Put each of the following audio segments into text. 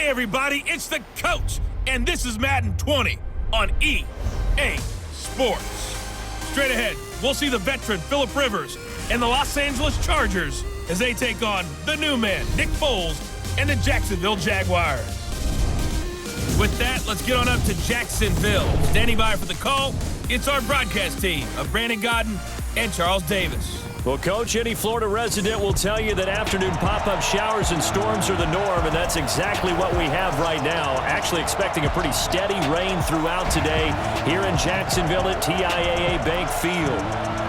Hey everybody, it's the coach, and this is Madden 20 on EA Sports. Straight ahead, we'll see the veteran Phillip Rivers and the Los Angeles Chargers as they take on the new man, Nick Foles, and the Jacksonville Jaguars. With that, let's get on up to Jacksonville. Standing by for the call, it's our broadcast team of Brandon Godden and Charles Davis. Well, Coach, any Florida resident will tell you that afternoon pop-up showers and storms are the norm, and that's exactly what we have right now. Actually expecting a pretty steady rain throughout today here in Jacksonville at TIAA Bank Field.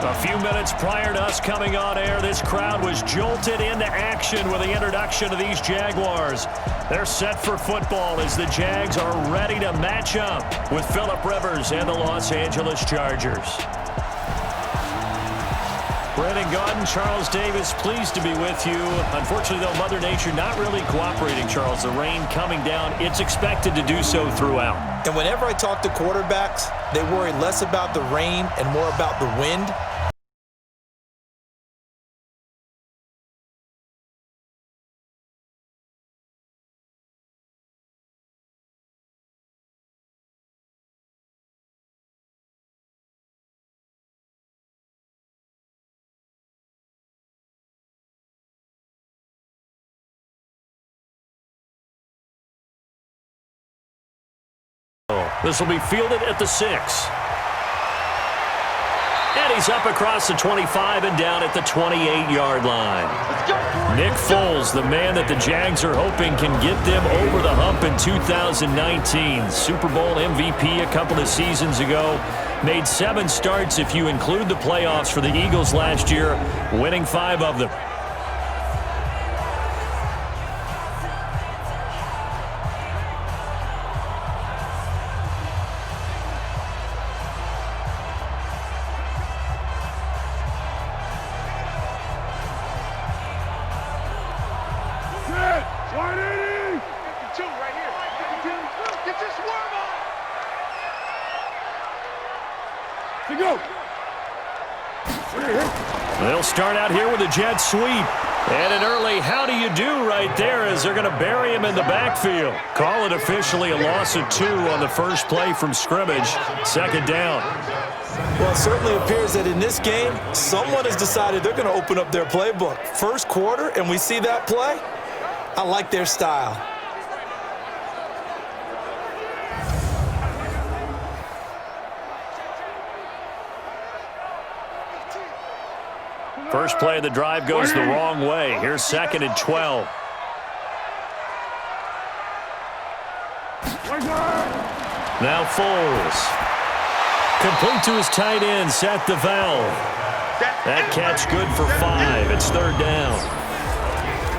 A few minutes prior to us coming on air, this crowd was jolted into action with the introduction of these Jaguars. They're set for football as the Jags are ready to match up with Phillip Rivers and the Los Angeles Chargers. Brandon Godden, Charles Davis, pleased to be with you. Unfortunately, though, Mother Nature not really cooperating, Charles. The rain coming down. It's expected to do so throughout. And whenever I talk to quarterbacks, they worry less about the rain and more about the wind. This will be fielded at the 6. And he's up across the 25 and down at the 28-yard line. Nick Foles, the man that the Jags are hoping can get them over the hump in 2019. Super Bowl MVP a couple of seasons ago. Made 7 starts if you include the playoffs for the Eagles last year, winning 5 of them. They'll start out here with a jet sweep. And an early how do you do right there as they're going to bury him in the backfield. Call it officially a loss of 2 on the first play from scrimmage. Second down. Well, it certainly appears that in this game, someone has decided they're going to open up their playbook. First quarter, and we see that play. I like their style. First play of the drive goes the wrong way. Here's 2nd and 12. Now Foles. Complete to his tight end, Seth DUUUVAL. That catch good for 5. It's 3rd down.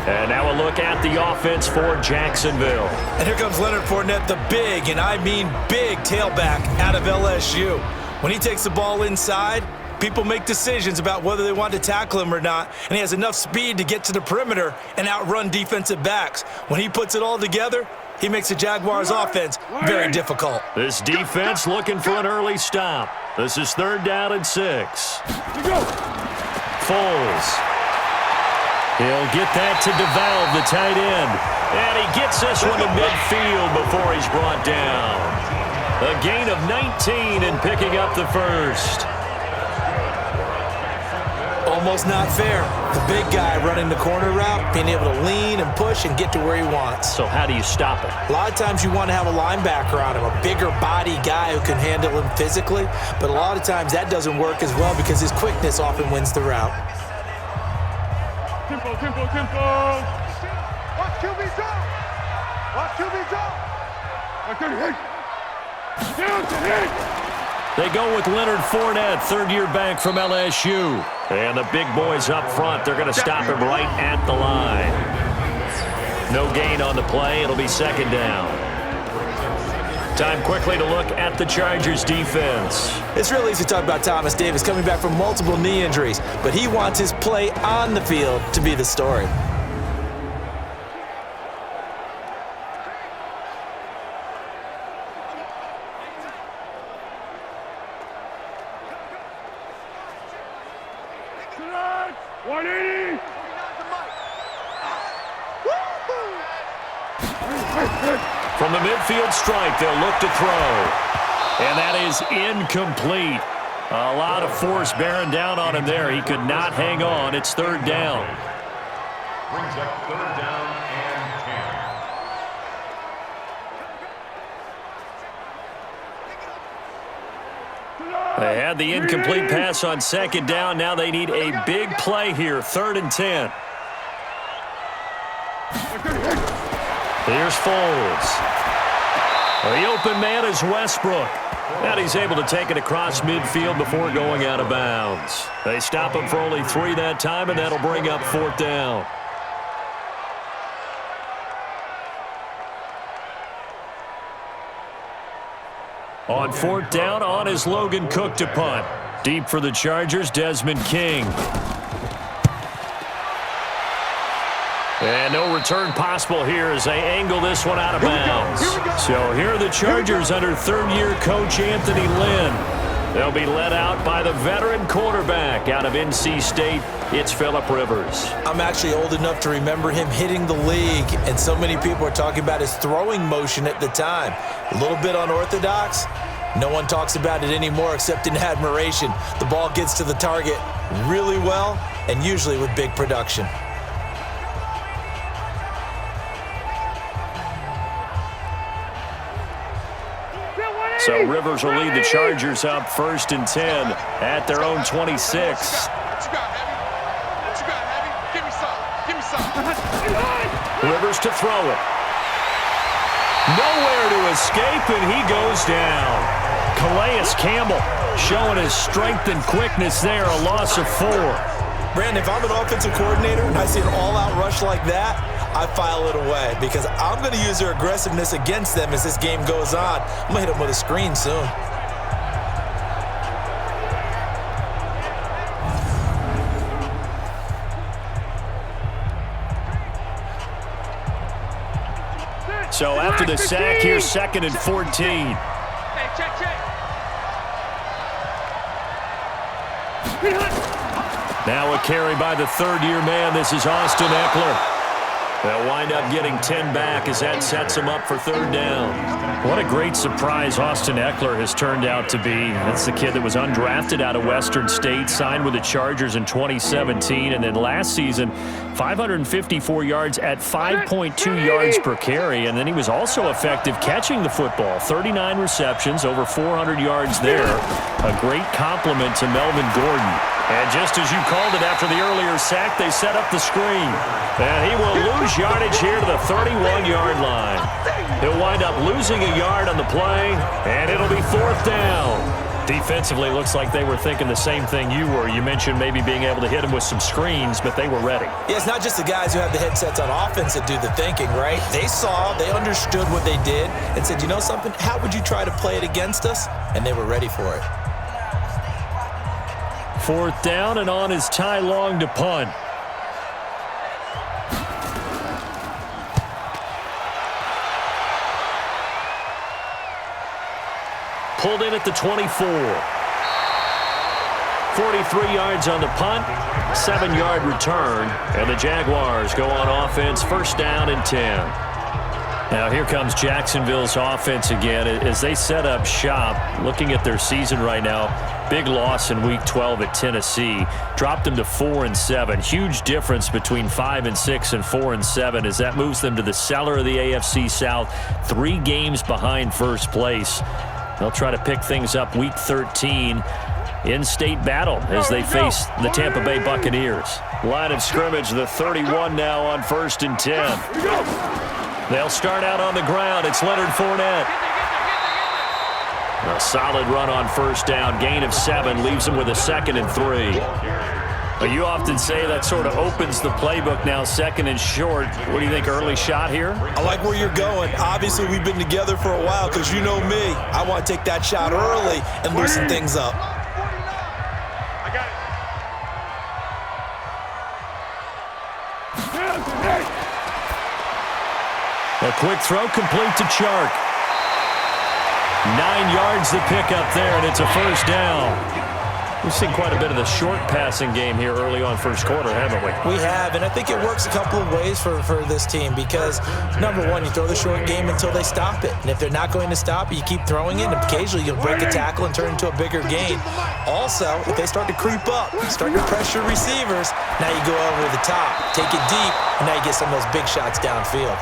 And now a look at the offense for Jacksonville. And here comes Leonard Fournette, the big, and I mean big, tailback out of LSU. When he takes the ball inside, people make decisions about whether they want to tackle him or not, and he has enough speed to get to the perimeter and outrun defensive backs. When he puts it all together, he makes the Jaguars' offense very difficult. This defense looking for an early stop. This is 3rd down and 6. Foles. He'll get that to DUUUVAL, the tight end. And he gets this one to midfield before he's brought down. A gain of 19 and picking up the first. Almost not fair. The big guy running the corner route, being able to lean and push and get to where he wants. So how do you stop it? A lot of times you want to have a linebacker on him, a bigger body guy who can handle him physically, but a lot of times that doesn't work as well because his quickness often wins the route. Tempo. Watch QB drop. Watch QB drop. They go with Leonard Fournette, 3rd-year back from LSU. And the big boys up front, they're going to stop him right at the line. No gain on the play. It'll be 2nd down. Time quickly to look at the Chargers defense. It's real easy to talk about Thomas Davis coming back from multiple knee injuries, but he wants his play on the field to be the story. From the midfield stripe, they'll look to throw. And that is incomplete. A lot of force bearing down on him there. He could not hang on. It's third down. Brings up third down and 10. They had the incomplete pass on second down. Now they need a big play here. 3rd and 10. Here's Foles. The open man is Westbrook. And he's able to take it across midfield before going out of bounds. They stop him for only 3 that time, and that'll bring up 4th down. On 4th down, on is Logan Cook to punt. Deep for the Chargers, Desmond King. And no return possible here as they angle this one out of bounds. So here are the Chargers under third-year coach Anthony Lynn. They'll be led out by the veteran quarterback out of NC State. It's Phillip Rivers. I'm actually old enough to remember him hitting the league, and so many people are talking about his throwing motion at the time. A little bit unorthodox. No one talks about it anymore except in admiration. The ball gets to the target really well and usually with big production. So Rivers will lead the Chargers up 1st and 10 at their own 26. What you got, Heavy? What you got, Heavy? Give me some. Give me some. Rivers to throw it. Nowhere to escape, and he goes down. Calais Campbell showing his strength and quickness there, a loss of 4. Brandon, if I'm an offensive coordinator and I see an all-out rush like that, I file it away because I'm going to use their aggressiveness against them as this game goes on. I'm going to hit them with a screen soon. So after the sack, here's 2nd and 14. Hey, check. Now a carry by the third-year man. This is Austin Eckler. They'll wind up getting 10 back as that sets them up for 3rd down. What a great surprise Austin Eckler has turned out to be. That's the kid that was undrafted out of Western State, signed with the Chargers in 2017, and then last season, 554 yards at 5.2 yards per carry, and then he was also effective catching the football. 39 receptions, over 400 yards there. A great compliment to Melvin Gordon. And just as you called it after the earlier sack, they set up the screen. And he will lose yardage here to the 31-yard line. He'll wind up losing a yard on the play, and it'll be 4th down. Defensively, looks like they were thinking the same thing you were. You mentioned maybe being able to hit him with some screens, but they were ready. Yeah, it's not just the guys who have the headsets on offense that do the thinking, right? They saw, they understood what they did, and said, you know something, how would you try to play it against us? And they were ready for it. 4th down, and on is Ty Long to punt. Pulled in at the 24. 43 yards on the punt, 7-yard return, and the Jaguars go on offense, 1st down and 10. Now here comes Jacksonville's offense again as they set up shop. Looking at their season right now, big loss in Week 12 at Tennessee. Dropped them to 4-7. Huge difference between 5-6 and 4-7 as that moves them to the cellar of the AFC South. 3 games behind first place. They'll try to pick things up Week 13. In-state battle as they face the Tampa Bay Buccaneers. Line of scrimmage, the 31 now on 1st and 10. They'll start out on the ground. It's Leonard Fournette. A solid run on 1st down. Gain of 7 leaves them with a 2nd and 3. But you often say that sort of opens the playbook now, 2nd and short. What do you think, early shot here? I like where you're going. Obviously, we've been together for a while because you know me. I want to take that shot early and loosen things up. I got it. A quick throw complete to Chark. 9 yards the pickup there, and it's a 1st down. We've seen quite a bit of the short passing game here early on first quarter, haven't we? We have, and I think it works a couple of ways for this team because, number one, you throw the short game until they stop it. And if they're not going to stop it, you keep throwing it, and occasionally you'll break a tackle and turn it into a bigger gain. Also, if they start to creep up, start to pressure receivers, now you go over the top, take it deep, and now you get some of those big shots downfield.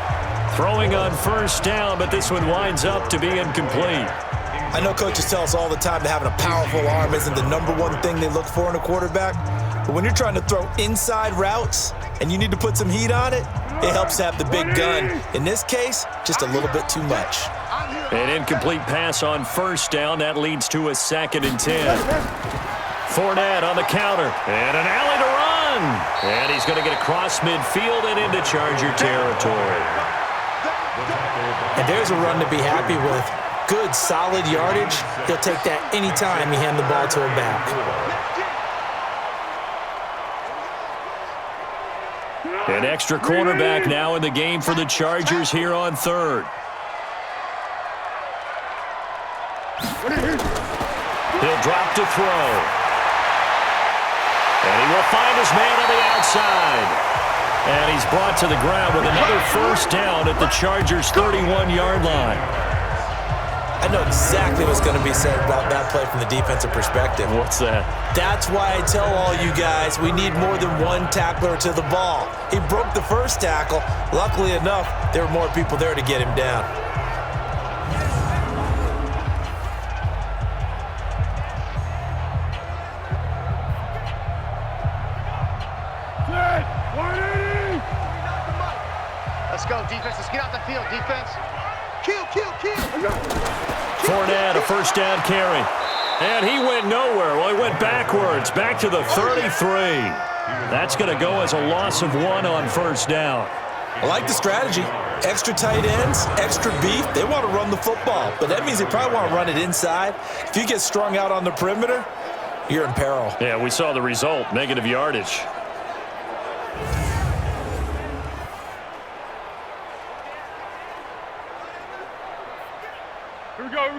Throwing on first down, but this one winds up to be incomplete. I know coaches tell us all the time that having a powerful arm isn't the number one thing they look for in a quarterback. But when you're trying to throw inside routes and you need to put some heat on it, it helps to have the big gun. In this case, just a little bit too much. An incomplete pass on first down. That leads to a 2nd and 10. Fournette on the counter. And an alley to run. And he's going to get across midfield and into Charger territory. And there's a run to be happy with. Good, solid yardage. He'll take that anytime you hand the ball to him back. An extra cornerback now in the game for the Chargers here on 3rd. He'll drop to throw. And he will find his man on the outside. And he's brought to the ground with another first down at the Chargers' 31-yard line. I know exactly what's going to be said about that play from the defensive perspective. What's that? That's why I tell all you guys we need more than one tackler to the ball. He broke the first tackle. Luckily enough, there were more people there to get him down. Let's go, defense. Let's get out the field, defense. Kill. Fournette, a first down carry. And he went nowhere. Well, he went backwards, back to the 33. That's going to go as a loss of 1 on first down. I like the strategy. Extra tight ends, extra beef. They want to run the football, but that means they probably want to run it inside. If you get strung out on the perimeter, you're in peril. Yeah, we saw the result, negative yardage.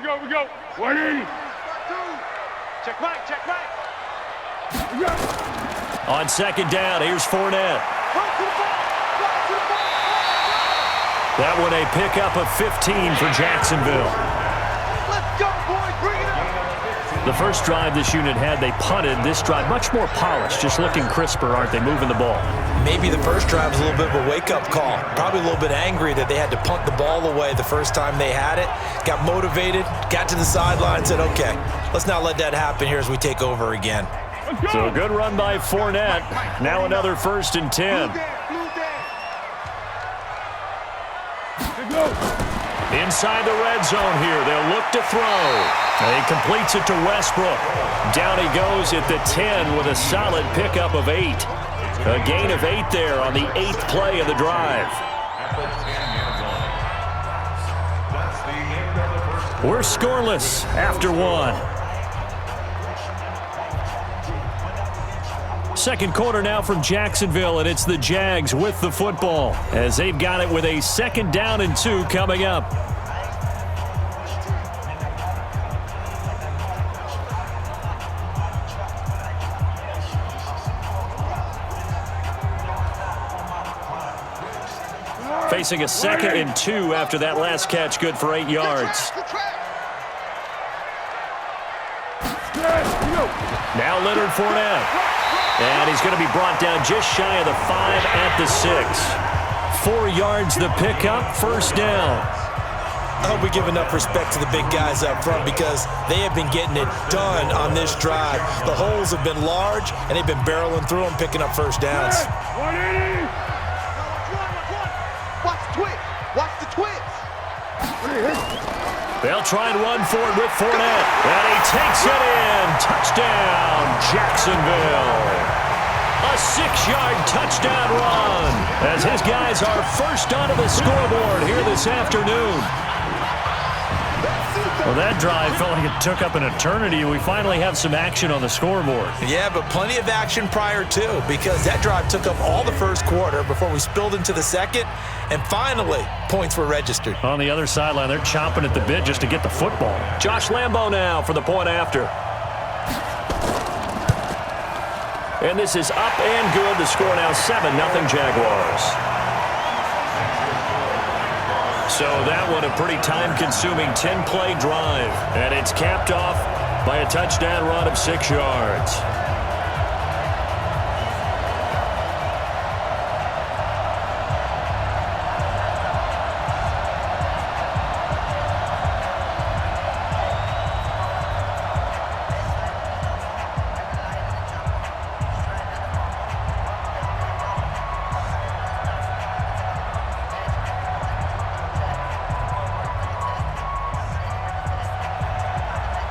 Here we go. 180. Check right. On 2nd down, here's Fournette. That one a pickup of 15 for Jacksonville. Let's go, boys. Bring it up. The first drive this unit had, they punted. This drive, much more polished, just looking crisper, aren't they, moving the ball? Maybe the first drive was a little bit of a wake-up call. Probably a little bit angry that they had to punt the ball away the first time they had it. Got motivated, got to the sideline, and said, okay, let's not let that happen here as we take over again. So a good run by Fournette. Now another 1st and 10. Inside the red zone here. They'll look to throw. And he completes it to Westbrook. Down he goes at the 10 with a solid pickup of 8. A gain of 8 there on the 8th play of the drive. We're scoreless after 1. Second quarter now from Jacksonville, and it's the Jags with the football as they've got it with a 2nd down and 2 coming up. Facing a 2nd and 2 after that last catch, good for 8 yards. Now Leonard Fournette. And he's going to be brought down just shy of the 5 at the 6. 4 yards the pickup, first down. I hope we give enough respect to the big guys up front because they have been getting it done on this drive. The holes have been large, and they've been barreling through them, picking up first downs. 180. Watch the twist. They'll try and run for it with Fournette. And he takes it in. Touchdown, Jacksonville. A 6-yard touchdown run as his guys are first onto the scoreboard here this afternoon. Well, that drive felt like it took up an eternity. We finally have some action on the scoreboard. Yeah, but plenty of action prior to because that drive took up all the first quarter before we spilled into the second, and finally, points were registered. On the other sideline, they're chomping at the bit just to get the football. Josh Lambo now for the point after. And this is up and good. The score now 7-0 Jaguars. So that one a pretty time-consuming 10-play drive. And it's capped off by a touchdown run of 6 yards.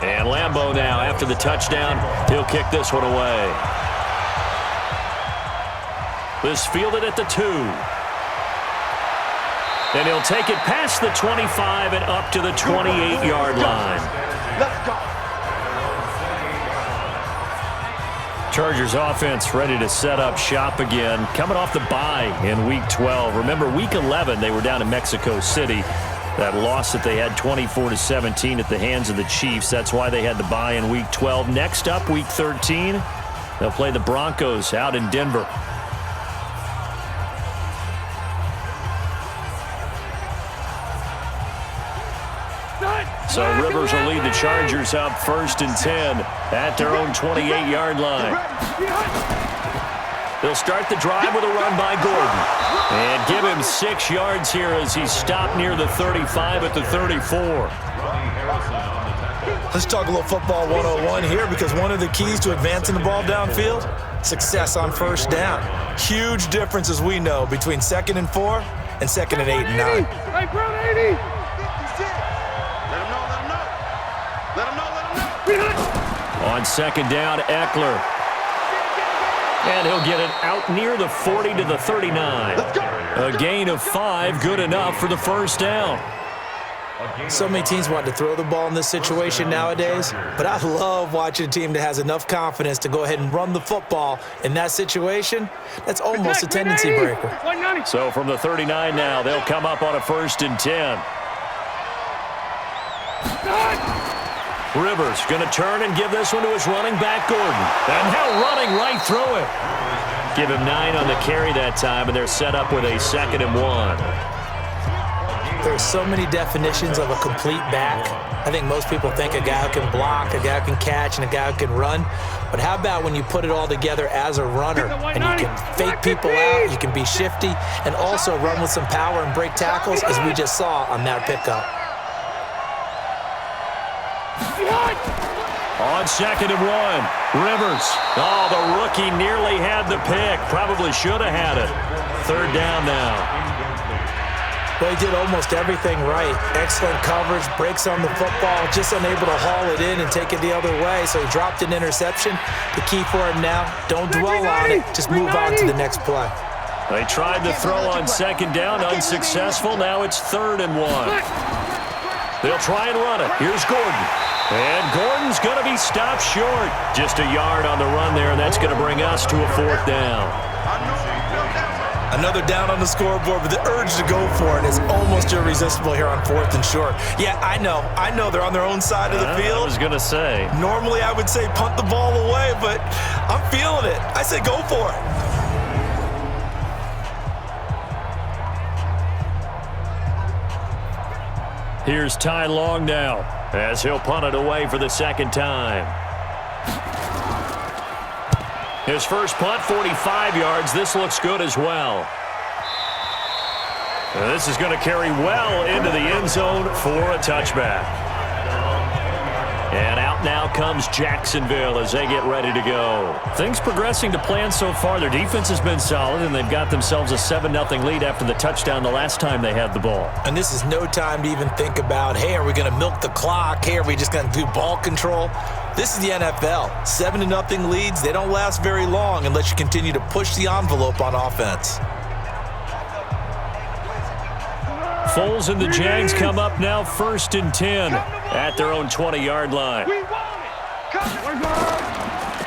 And Lambeau now, after the touchdown, he'll kick this one away. This fielded at the 2. And he'll take it past the 25 and up to the 28-yard line. Let's go. Chargers offense ready to set up shop again, coming off the bye in Week 12. Remember, Week 11, they were down in Mexico City. That loss that they had 24-17 at the hands of the Chiefs. That's why they had the bye in Week 12. Next up, Week 13, they'll play the Broncos out in Denver. So Rivers will lead the Chargers up 1st and 10 at their own 28-yard line. They'll start the drive with a run by Gordon. And give him 6 yards here as he's stopped near the 35 at the 34. Let's talk a little football 101 here, because one of the keys to advancing the ball downfield, success on first down. Huge difference, as we know, between 2nd and 4 and 2nd and 8 and 9. Right, Brown 80. Let him know. On 2nd down, Eckler. And he'll get it out near the 40 to the 39. A gain of 5, good enough for the 1st down. So many teams want to throw the ball in this situation nowadays, but I love watching a team that has enough confidence to go ahead and run the football in that situation. That's almost a tendency breaker. So from the 39 now, they'll come up on a 1st and 10. Rivers going to turn and give this one to his running back, Gordon. And now running right through it. Give him 9 on the carry that time, and they're set up with a 2nd and 1. There's so many definitions of a complete back. I think most people think a guy who can block, a guy who can catch, and a guy who can run. But how about when you put it all together as a runner, and you can fake people out, you can be shifty, and also run with some power and break tackles, as we just saw on that pickup. On 2nd and 1, Rivers. Oh, the rookie nearly had the pick. Probably should have had it. 3rd down now. Well, he did almost everything right. Excellent coverage, breaks on the football, just unable to haul it in and take it the other way, so he dropped an interception. The key for him now, don't dwell on it, just move on to the next play. They tried to throw on 2nd down, unsuccessful. Now it's 3rd and 1. They'll try and run it. Here's Gordon. And Gordon's going to be stopped short. Just a yard on the run there, and that's going to bring us to a 4th down. Another down on the scoreboard, but the urge to go for it is almost irresistible here on 4th and short. Yeah, I know they're on their own side of the field. I was going to say. Normally I would say punt the ball away, but I'm feeling it. I say go for it. Here's Ty Long now, as he'll punt it away for the 2nd time. His first punt, 45 yards. This looks good as well. And this is going to carry well into the end zone for a touchback. And out now comes Jacksonville as they get ready to go. Things progressing to plan so far. Their defense has been solid, and they've got themselves a 7-0 lead after the touchdown the last time they had the ball. And this is no time to even think about, hey, are we going to milk the clock? Hey, are we just going to do ball control? This is the NFL. 7-0 leads, they don't last very long unless you continue to push the envelope on offense. Foles and the Jags come up now 1st and 10 at their own 20-yard line.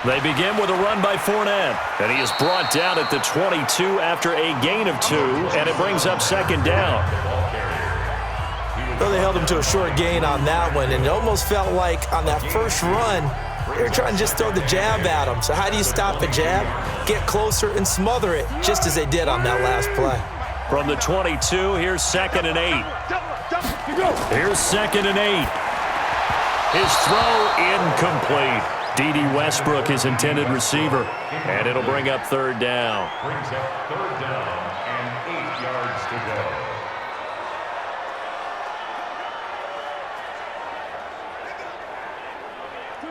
They begin with a run by Fournette, and he is brought down at the 22 after a gain of 2, and it brings up 2nd down. Well, they held him to a short gain on that one, and it almost felt like on that first run, They're trying to just throw the jab at him. So how do you stop a jab? Get closer and smother it, just as they did on that last play. From the 22, here's 2nd and 8. Here's 2nd and 8. His throw incomplete. D.D. Westbrook, his intended receiver. And it'll bring up 3rd down. Brings up 3rd down and 8 yards to go.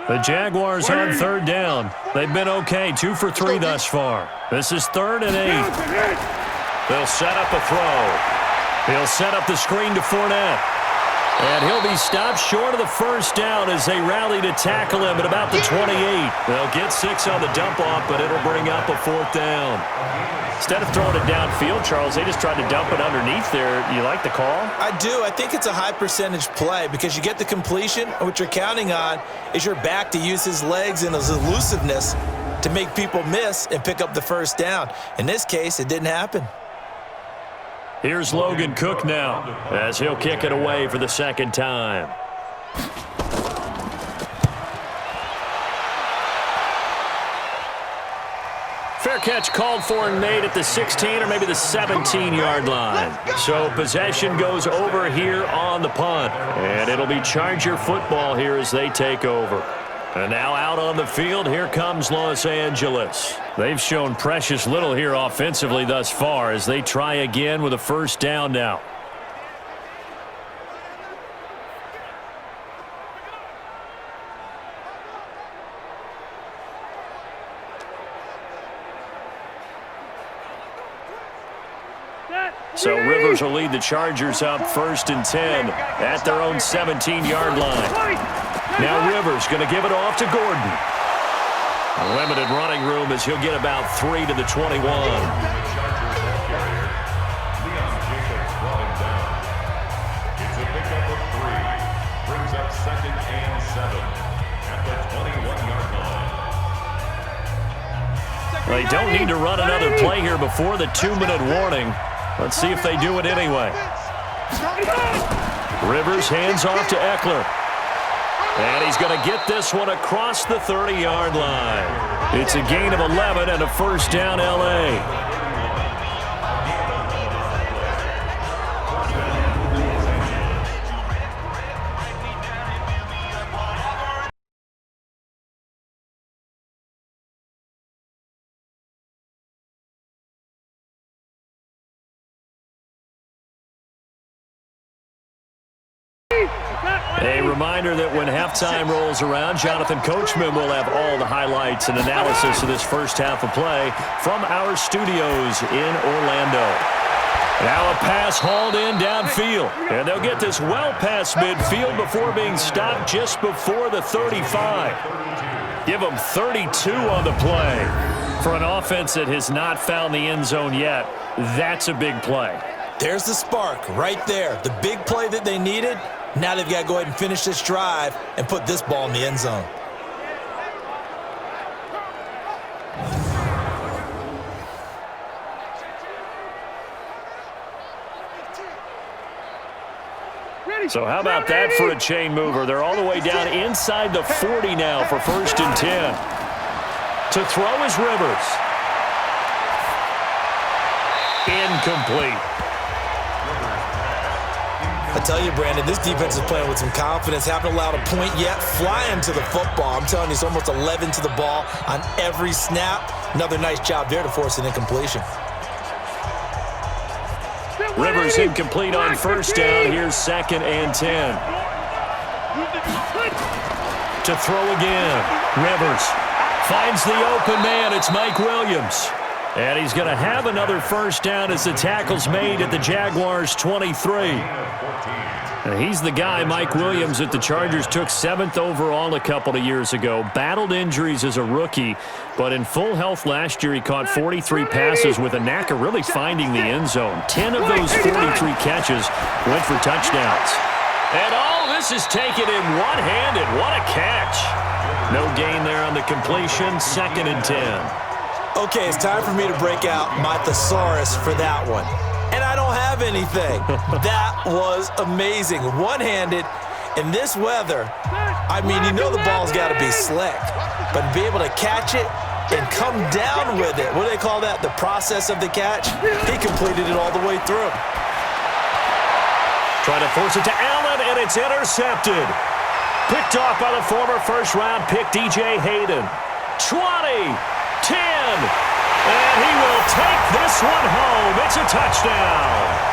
The Jaguars on 3rd down. They've been okay, 2 for 3 thus far. This is 3rd and 8. They'll set up a throw. He'll set up the screen to Fournette. And he'll be stopped short of the 1st down as they rally to tackle him at about the 28. They'll get 6 on the dump-off, but it'll bring up a 4th down. Instead of throwing it downfield, Charles, they just tried to dump it underneath there. You like the call? I do. I think it's a high-percentage play because you get the completion, and what you're counting on is your back to use his legs and his elusiveness to make people miss and pick up the 1st down. In this case, it didn't happen. Here's Logan Cook now as he'll kick it away for the 2nd time. Fair catch called for and made at the 16 or maybe the 17-yard line. So possession goes over here on the punt. And it'll be Charger football here as they take over. And now out on the field, here comes Los Angeles. They've shown precious little here offensively thus far as they try again with a 1st down now. So Rivers will lead the Chargers up 1st and 10 at their own 17-yard line. Now Rivers going to give it off to Gordon. A limited running room as he'll get about 3 to the 21. It's a pickup of 3. Brings up 2nd and 7 at the 21-yard line. They don't need to run another play here before the 2-minute warning. Let's see if they do it anyway. Rivers hands off to Eckler. And he's going to get this one across the 30-yard line. It's a gain of 11 and a 1st down L.A. A reminder that when halftime rolls around, Jonathan Coachman will have all the highlights and analysis of this 1st half of play from our studios in Orlando. Now a pass hauled in downfield, and they'll get this well past midfield before being stopped just before the 35. Give them 32 on the play. For an offense that has not found the end zone yet, that's a big play. There's the spark right there. The big play that they needed. Now they've got to go ahead and finish this drive and put this ball in the end zone. So how about that for a chain mover? They're all the way down inside the 40 now for 1st and 10. To throw is Rivers. Incomplete. I tell you, Brandon, this defense is playing with some confidence. Haven't allowed a point yet. Flying to the football. I'm telling you, it's almost 11 to the ball on every snap. Another nice job there to force an incompletion. Rivers incomplete on 1st down. Here's 2nd and 10. To throw again. Rivers finds the open man. It's Mike Williams. And he's going to have another 1st down as the tackle's made at the Jaguars' 23. And he's the guy, Mike Williams, that the Chargers took 7th overall a couple of years ago. Battled injuries as a rookie, but in full health last year, he caught 43 passes with a knack of really finding the end zone. 10 of those 43 catches went for touchdowns. And all this is taken in one-handed. What a catch. No gain there on the completion. 2nd and 10. Okay, it's time for me to break out my thesaurus for that one. And I don't have anything. That was amazing. One-handed, In this weather, I mean, you know the ball's got to be slick, but to be able to catch it and come down with it, what do they call that, the process of the catch? He completed it all the way through. Trying to force it to Allen, and it's intercepted. Picked off by the former first-round pick, DJ Hayden. 20, 10, and he will take this one home. It's a touchdown.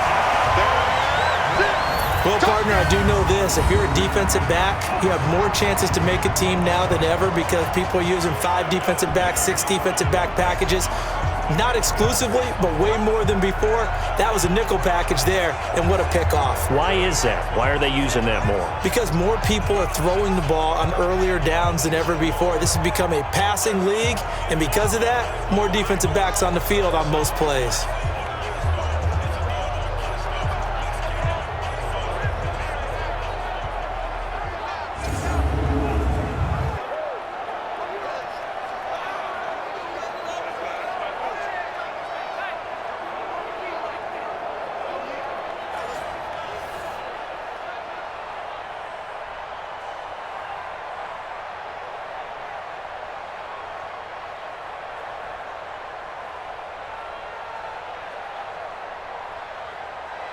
Well, partner, I do know this. If you're a defensive back, you have more chances to make a team now than ever because people are using 5 defensive backs, 6 defensive back packages. Not exclusively, but way more than before. That was a nickel package there, and what a pickoff. Why is that? Why are they using that more? Because more people are throwing the ball on earlier downs than ever before. This has become a passing league, and because of that, more defensive backs on the field on most plays.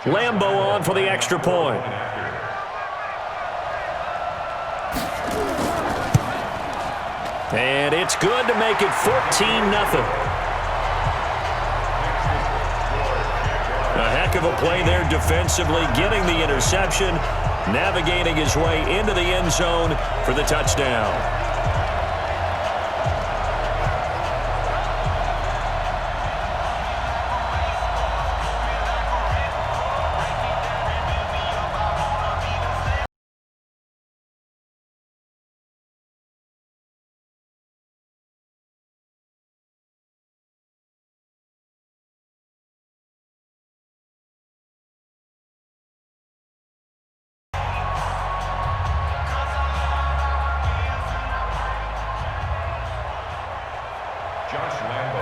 Lambo on for the extra point. And it's good to make it 14-0. A heck of a play there defensively, getting the interception, navigating his way into the end zone for the touchdown.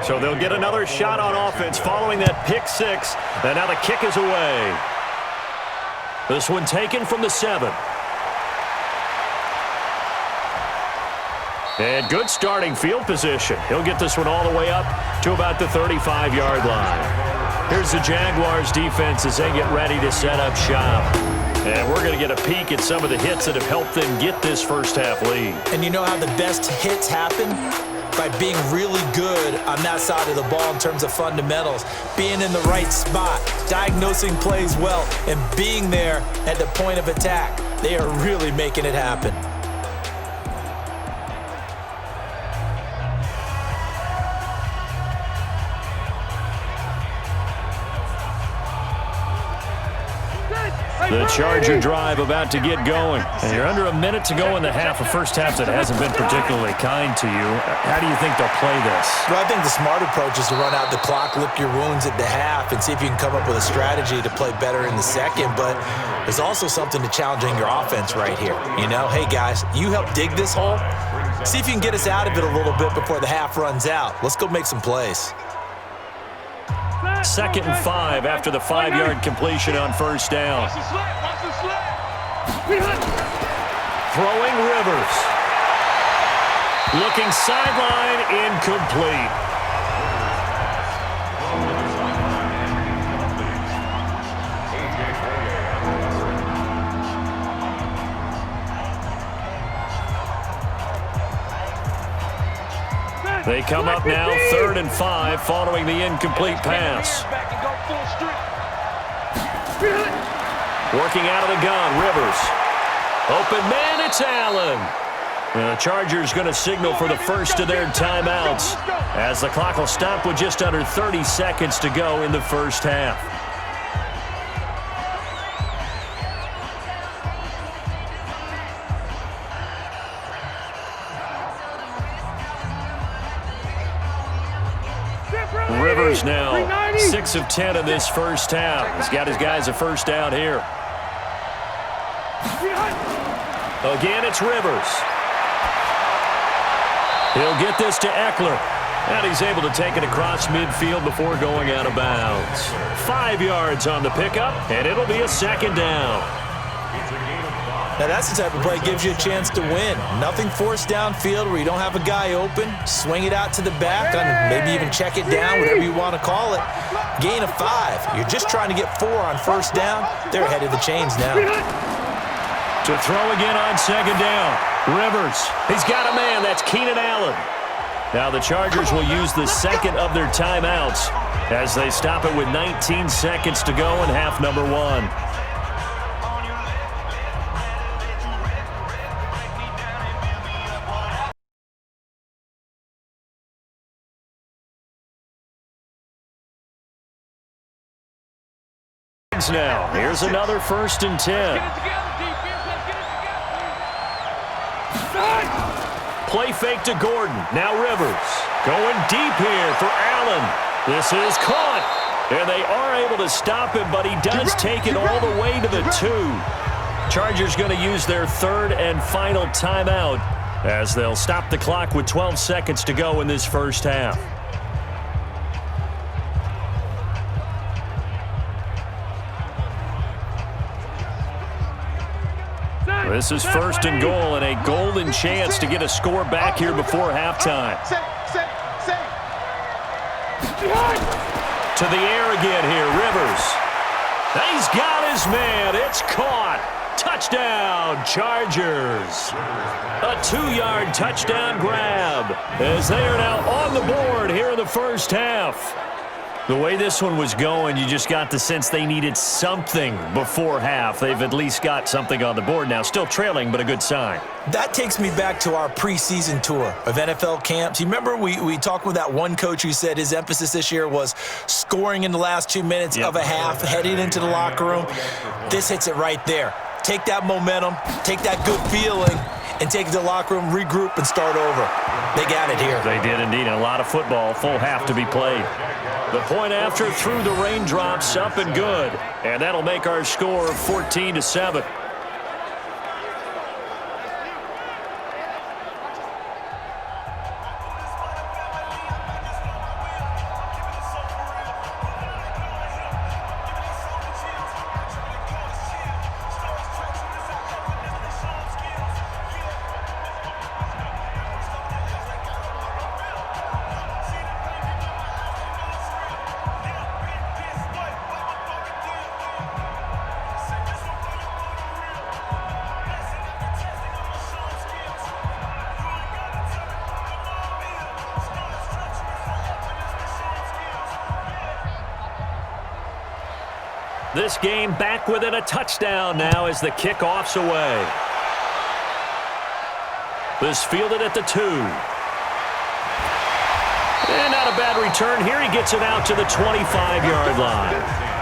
So they'll get another shot on offense following that pick 6. And now the kick is away. This one taken from the 7. And good starting field position. He'll get this one all the way up to about the 35-yard line. Here's the Jaguars defense as they get ready to set up shop. And we're going to get a peek at some of the hits that have helped them get this first half lead. And you know how the best hits happen? By being really good on that side of the ball in terms of fundamentals, being in the right spot, diagnosing plays well, and being there at the point of attack. They are really making it happen. The Charger drive about to get going. And you're under a minute to go in the half, a first half that hasn't been particularly kind to you. How do you think they'll play this? Well, I think the smart approach is to run out the clock, lick your wounds at the half, and see if you can come up with a strategy to play better in the second. But there's also something to challenging your offense right here. You know, hey, guys, you help dig this hole. See if you can get us out of it a little bit before the half runs out. Let's go make some plays. 2nd and 5 after the 5-yard completion on first down. Throwing Rivers. Looking sideline, incomplete. They come up now 3rd and 5 following the incomplete pass. Working out of the gun, Rivers. Open man, it's Allen. And the Chargers going to signal for the first of their timeouts as the clock will stop with just under 30 seconds to go in the first half. Rivers now 6 of 10 in this first half. He's got his guys a first down here. Again, it's Rivers. He'll get this to Eckler. And he's able to take it across midfield before going out of bounds. 5 yards on the pickup, and it'll be a second down. It's a gain of 5. Now that's the type of play that gives you a chance to win. Nothing forced downfield where you don't have a guy open. Swing it out to the back, maybe even check it down, whatever you want to call it. Gain of 5. You're just trying to get 4 on first down. They're ahead of the chains now. To throw again on second down. Rivers. He's got a man. That's Keenan Allen. Now the Chargers will use the second of their timeouts as they stop it with 19 seconds to go in half number 1. Now, here's another 1st and 10. Play fake to Gordon. Now Rivers going deep here for Allen. This is caught. And they are able to stop him, but he does take it all the way to the 2. Chargers going to use their 3rd and final timeout as they'll stop the clock with 12 seconds to go in this first half. This is 1st and goal and a golden chance to get a score back here before halftime. To the air again here, Rivers. He's got his man. It's caught. Touchdown, Chargers. A 2-yard touchdown grab as they are now on the board here in the first half. The way this one was going, you just got the sense they needed something before half. They've at least got something on the board now. Still trailing, but a good sign. That takes me back to our preseason tour of NFL camps. You remember we talked with that one coach who said his emphasis this year was scoring in the last 2 minutes of a half, heading into the locker room. This hits it right there. Take that momentum, take that good feeling, and take it to the locker room, regroup, and start over. They got it here. They did indeed. A lot of football, full half to be played. The point after through the raindrops, up and good. And that'll make our score 14-7. This game back within a touchdown now as the kickoff's away. This fielded at the 2. And not a bad return here. He gets it out to the 25-yard line.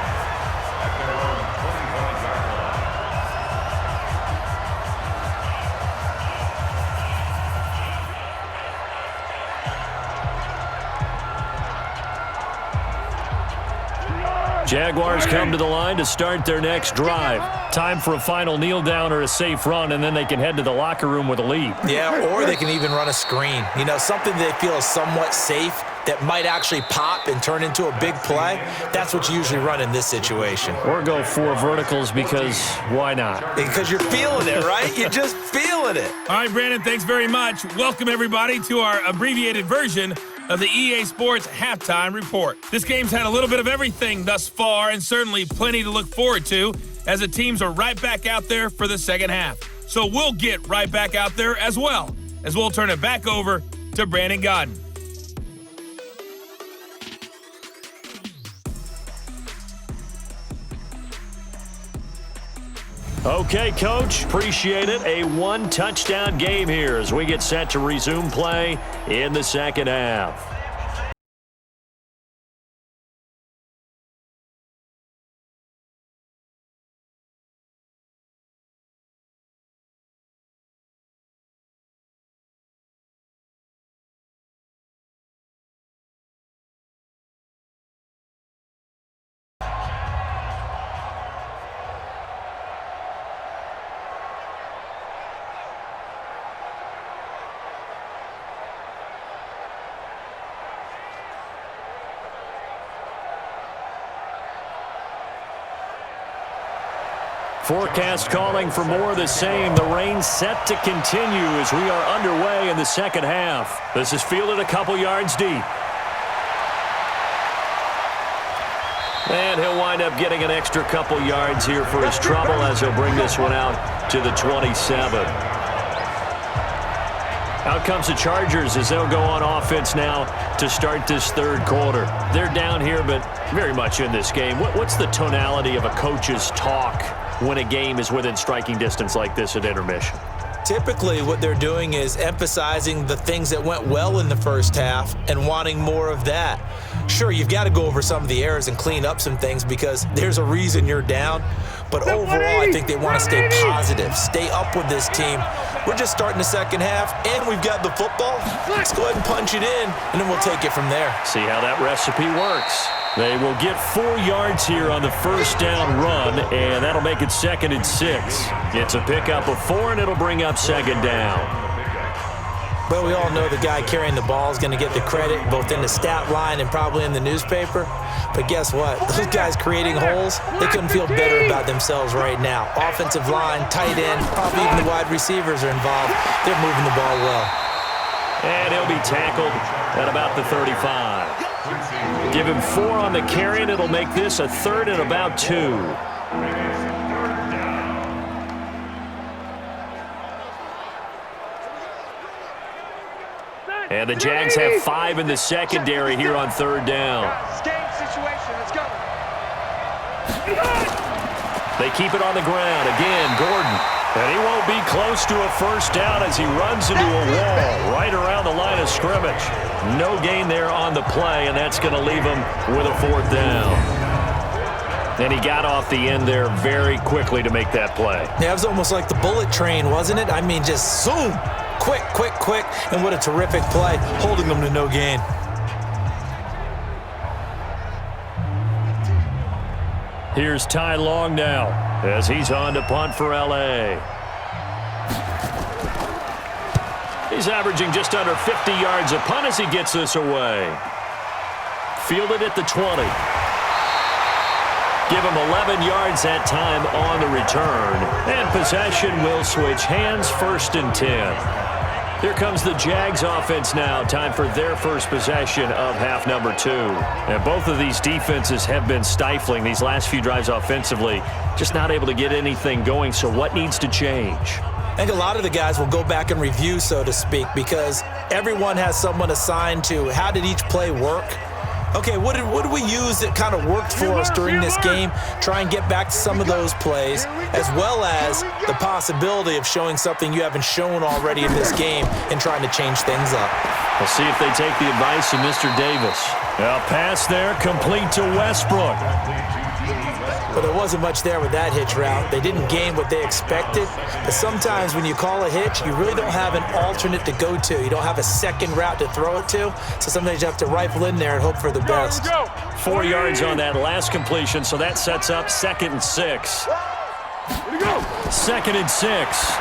Jaguars come to the line to start their next drive. Time for a final kneel down or a safe run, and then they can head to the locker room with a lead. Yeah, or they can even run a screen. You know, something they feel is somewhat safe that might actually pop and turn into a big play. That's what you usually run in this situation. Or go 4 verticals because why not? Because you're feeling it, right? You're just feeling it. All right, Brandon, thanks very much. Welcome, everybody, to our abbreviated version of the EA Sports Halftime Report. This game's had a little bit of everything thus far and certainly plenty to look forward to as the teams are right back out there for the second half. So we'll get right back out there as well as we'll turn it back over to Brandon Godden. Okay, Coach, appreciate it. A 1-touchdown game here as we get set to resume play in the second half. Forecast calling for more of the same. The rain set to continue as we are underway in the second half. This is fielded a couple yards deep. And he'll wind up getting an extra couple yards here for his trouble as he'll bring this one out to the 27. Out comes the Chargers as they'll go on offense now to start this third quarter. They're down here, but very much in this game. What's the tonality of a coach's talk when a game is within striking distance like this at intermission? Typically, what they're doing is emphasizing the things that went well in the first half and wanting more of that. Sure, you've got to go over some of the errors and clean up some things because there's a reason you're down. But overall, I think they want to stay positive, stay up with this team. We're just starting the second half, and we've got the football. Let's go ahead and punch it in, and then we'll take it from there. See how that recipe works. They will get 4 yards here on the first down run, and that'll make it 2nd and 6. It's a pickup of 4, and it'll bring up 2nd down. But we all know the guy carrying the ball is going to get the credit, both in the stat line and probably in the newspaper. But guess what? Those guys creating holes, they couldn't feel better about themselves right now. Offensive line, tight end, probably even the wide receivers are involved. They're moving the ball well. And he'll be tackled at about the 35. Give him 4 on the carry, and it'll make this a 3rd and about 2. And the Jags have 5 in the secondary here on 3rd down. Game situation. Let's go. They keep it on the ground. Again, Gordon. And he won't be close to a first down as he runs into a wall right around the line of scrimmage. No gain there on the play, and that's going to leave him with a 4th down. And he got off the end there very quickly to make that play. Yeah, it was almost like the bullet train, wasn't it? I mean, just zoom. Quick, quick, quick, and what a terrific play, holding them to no gain. Here's Ty Long now as he's on to punt for L.A. He's averaging just under 50 yards a punt as he gets this away. Fielded at the 20. Give him 11 yards that time on the return. And possession will switch hands, 1st and 10. Here comes the Jags offense now. Time for their first possession of half number 2. And both of these defenses have been stifling these last few drives offensively. Just not able to get anything going. So what needs to change? I think a lot of the guys will go back and review, so to speak, because everyone has someone assigned to how did each play work. Okay, what did we use that kind of worked for us during this game? Try and get back to some of those plays, as well as the possibility of showing something you haven't shown already in this game and trying to change things up. We'll see if they take the advice of Mr. Davis. A pass there, complete to Westbrook. But there wasn't much there with that hitch route. They didn't gain what they expected. But sometimes when you call a hitch, you really don't have an alternate to go to. You don't have a second route to throw it to. So sometimes you have to rifle in there and hope for the best. 4 yards on that last completion, so that sets up 2nd and 6. 2nd and 6.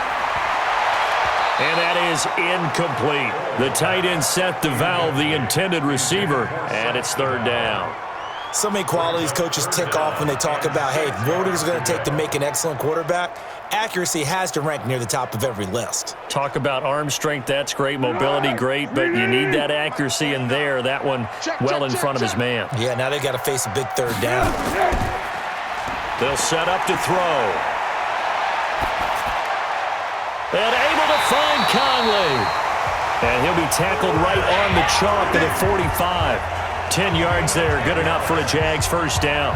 And that is incomplete. The tight end Seth DUUUVAL, the intended receiver, and it's 3rd down. So many qualities coaches tick off when they talk about, hey, what is it going to take to make an excellent quarterback? Accuracy has to rank near the top of every list. Talk about arm strength, that's great. Mobility, great, but you need that accuracy in there. That one well in front of his man. Yeah, now they've got to face a big 3rd down. They'll set up to throw. And able to find Conley. And he'll be tackled right on the chalk at a 45. 10 yards there, good enough for a Jags first down.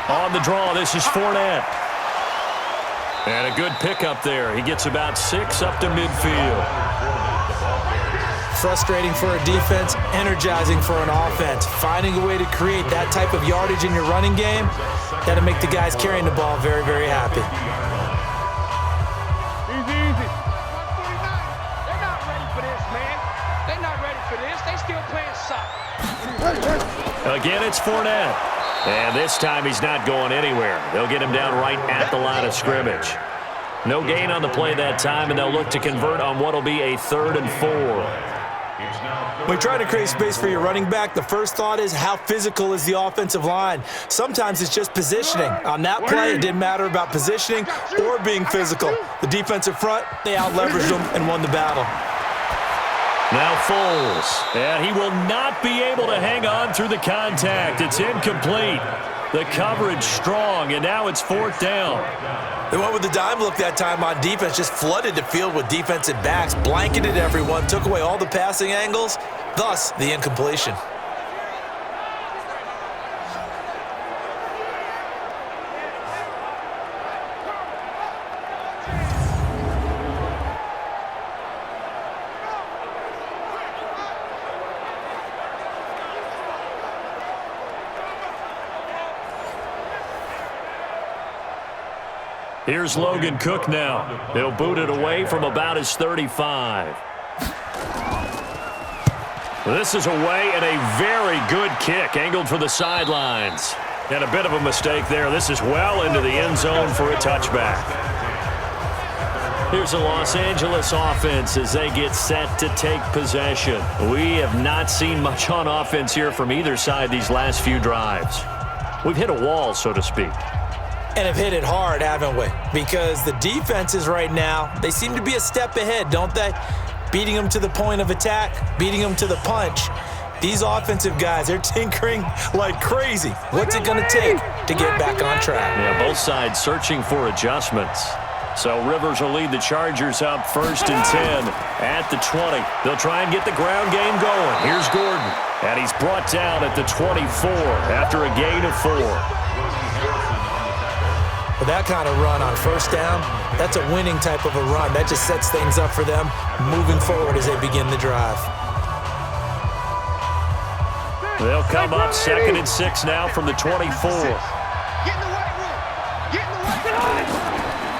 On the draw, this is Fournette. And a good pickup there. He gets about 6 up to midfield. Frustrating for a defense, energizing for an offense. Finding a way to create that type of yardage in your running game, that'll make the guys carrying the ball very, very happy. Easy, easy. Again, it's Fournette. And this time he's not going anywhere. They'll get him down right at the line of scrimmage. No gain on the play that time, and they'll look to convert on what will be a 3rd and 4. When you're trying to create space for your running back, the first thought is how physical is the offensive line. Sometimes it's just positioning. On that play, it didn't matter about positioning or being physical. The defensive front, they out-leveraged them and won the battle. Now Foles, and he will not be able to hang on through the contact. It's incomplete. The coverage strong, and now it's 4th down. They went with the dime look that time on defense, just flooded the field with defensive backs, blanketed everyone, took away all the passing angles, thus the incompletion. Here's Logan Cook now. He'll boot it away from about his 35. This is away and a very good kick, angled for the sidelines. And a bit of a mistake there. This is well into the end zone for a touchback. Here's the Los Angeles offense as they get set to take possession. We have not seen much on offense here from either side these last few drives. We've hit a wall, so to speak. And have hit it hard, haven't we? Because the defenses right now, they seem to be a step ahead, don't they? Beating them to the point of attack, beating them to the punch. These offensive guys, they're tinkering like crazy. What's it going to take to get back on track? Yeah, both sides searching for adjustments. So Rivers will lead the Chargers up 1st and 10 at the 20. They'll try and get the ground game going. Here's Gordon, and he's brought down at the 24 after a gain of 4. With that kind of run on 1st down, that's a winning type of a run. That just sets things up for them moving forward as they begin the drive. They'll come up 2nd and 6 now from the 24.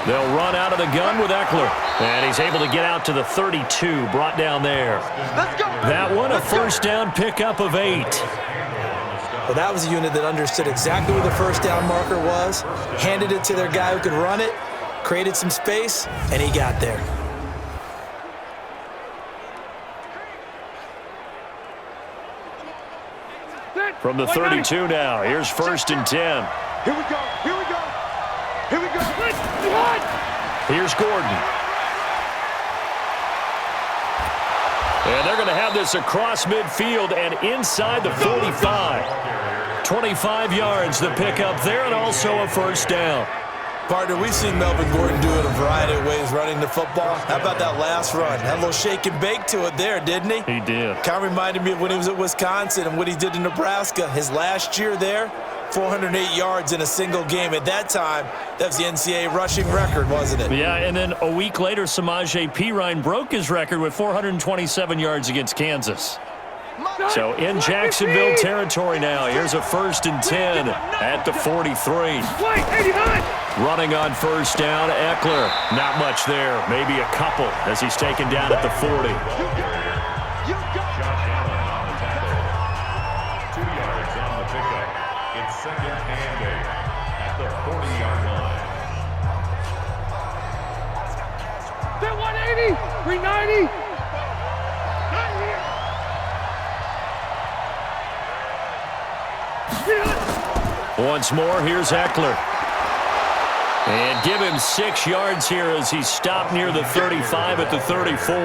They'll run out of the gun with Eckler. And he's able to get out to the 32, brought down there. That one, a 1st down pickup of 8. Well, that was a unit that understood exactly where the 1st down marker was, handed it to their guy who could run it, created some space, and he got there. From the 32 now, here's 1st and 10. Here we go, here we go, here we go. Here's Gordon. And they're going to have this across midfield and inside the 45. 25 yards the pickup there, and also a 1st down. Partner, we've seen Melvin Gordon do it a variety of ways running the football. How about that last run? Had a little shake and bake to it there, didn't he? He did. Kind of reminded me of when he was at Wisconsin and what he did in Nebraska. His last year there, 408 yards in a single game. At that time, that was the NCAA rushing record, wasn't it? Yeah, and then a week later, Samaje Perine broke his record with 427 yards against Kansas. So in Jacksonville territory now, here's a 1st and 10 at the 43. Running on 1st down, Eckler. Not much there, maybe a couple as he's taken down at the 40. Josh Allen on the tackle. 2 yards on the pickup. It's 2nd and 8 at the 40-yard line. They're 180, 390. Once more, here's Eckler. And give him 6 yards here as he's stopped near the 35 at the 34.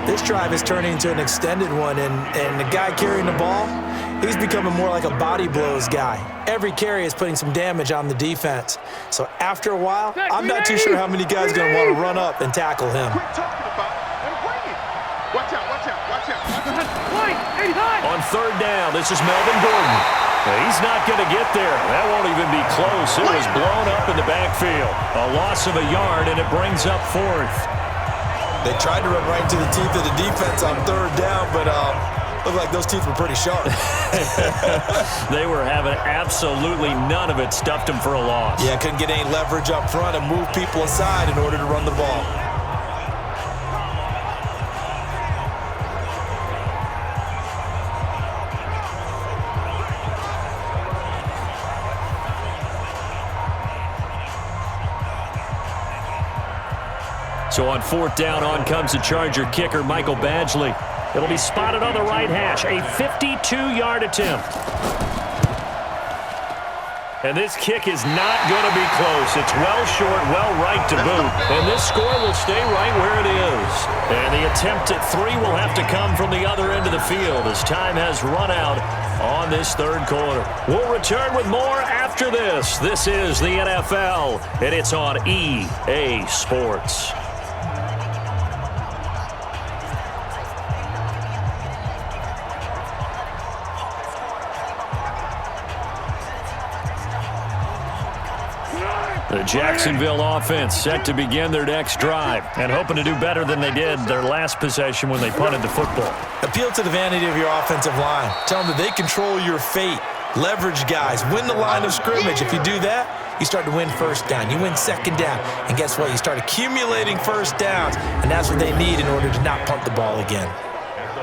This drive is turning into an extended one, and the guy carrying the ball, he's becoming more like a body blows guy. Every carry is putting some damage on the defense. So after a while, I'm not too sure how many guys are going to want to run up and tackle him. Quit talking about it and bring it. Watch out, watch out, watch out. On 3rd down, this is Melvin Gordon. He's not going to get there. That won't even be close. It was blown up in the backfield. A loss of a yard, and it brings up 4th. They tried to run right into the teeth of the defense on 3rd down, but looked like those teeth were pretty sharp. They were having absolutely none of it. Stuffed him for a loss. Yeah, couldn't get any leverage up front and move people aside in order to run the ball. So on 4th down, on comes the Charger kicker, Michael Badgley. It'll be spotted on the right hash, a 52-yard attempt. And this kick is not going to be close. It's well short, well right to boot. And this score will stay right where it is. And the attempt at 3 will have to come from the other end of the field as time has run out on this 3rd quarter. We'll return with more after this. This is the NFL, and it's on EA Sports. The Jacksonville offense set to begin their next drive and hoping to do better than they did their last possession when they punted the football. Appeal to the vanity of your offensive line. Tell them that they control your fate. Leverage guys. Win the line of scrimmage. If you do that, you start to win 1st down. You win 2nd down. And guess what? You start accumulating 1st downs. And that's what they need in order to not punt the ball again.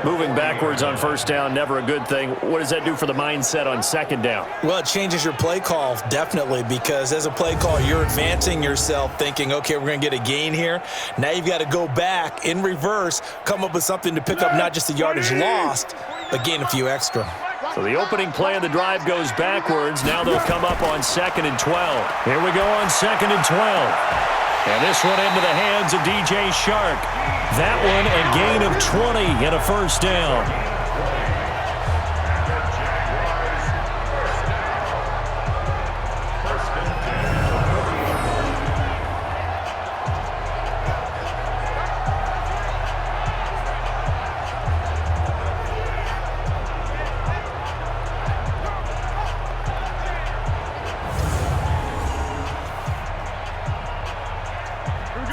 Moving backwards on 1st down, never a good thing. What does that do for the mindset on 2nd down? Well, it changes your play call, definitely, because as a play call, you're advancing yourself thinking, okay, we're going to get a gain here. Now you've got to go back in reverse, come up with something to pick up not just the yardage lost, but gain a few extra. So the opening play of the drive goes backwards. Now they'll come up on 2nd and 12. Here we go on 2nd and 12. And this one into the hands of DJ Shark. That one a gain of 20 and a 1st down.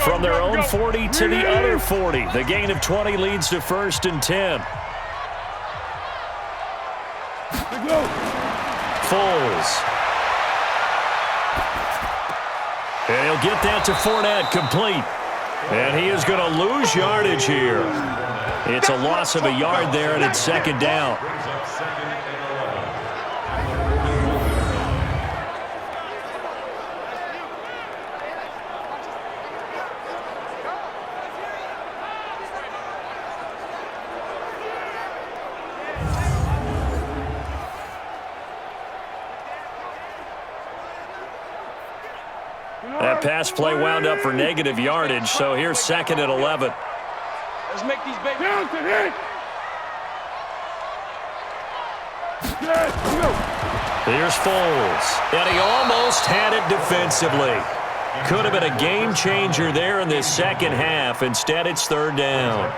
From their own 40 to the other 40. The gain of 20 leads to 1st and 10. Foles. And he'll get that to Fournette, complete. And he is going to lose yardage here. It's a loss of a yard there, and it's 2nd down. That pass play wound up for negative yardage, so here's 2nd and 11. Let's make these babies. Here's Foles, and he almost had it defensively. Could have been a game changer there in this 2nd half. Instead, it's 3rd down.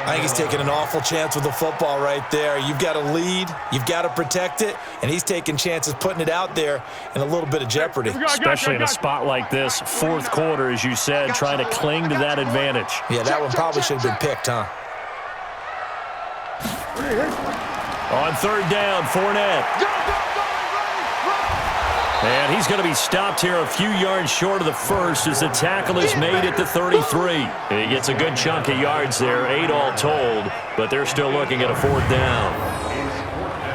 I think he's taking an awful chance with the football right there. You've got to lead, you've got to protect it, and he's taking chances putting it out there in a little bit of jeopardy. Especially in a spot like this, 4th quarter, as you said, trying to cling to that advantage. Yeah, that one probably should have been picked, huh? On 3rd down, Fournette. And he's going to be stopped here a few yards short of the 1st as the tackle is made at the 33. He gets a good chunk of yards there, 8 all told, but they're still looking at a 4th down.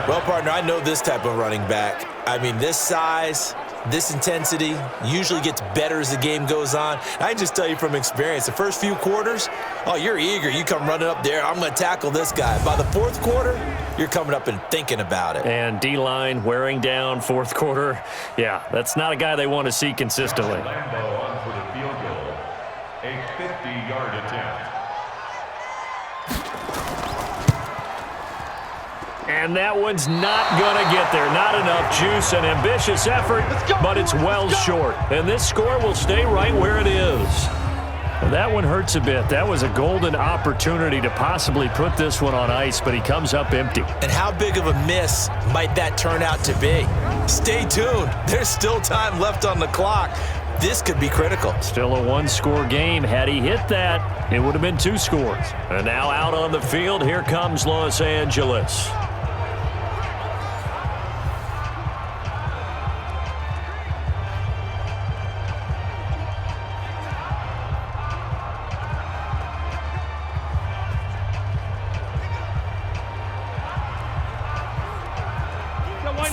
Well, partner, I know this type of running back. I mean, this size, this intensity usually gets better as the game goes on. I can just tell you from experience, the first few quarters, oh, you're eager. You come running up there, I'm going to tackle this guy. By the 4th quarter, you're coming up and thinking about it. And D-line wearing down 4th quarter. Yeah, that's not a guy they want to see consistently. Lambeau on for the field goal. A 50-yard attempt. And that one's not going to get there. Not enough juice, an ambitious effort, but it's well short. And this score will stay right where it is. That one hurts a bit. That was a golden opportunity to possibly put this one on ice, but he comes up empty. And how big of a miss might that turn out to be? Stay tuned. There's still time left on the clock. This could be critical. Still a 1-score game. Had he hit that, it would have been 2 scores. And now out on the field, here comes Los Angeles.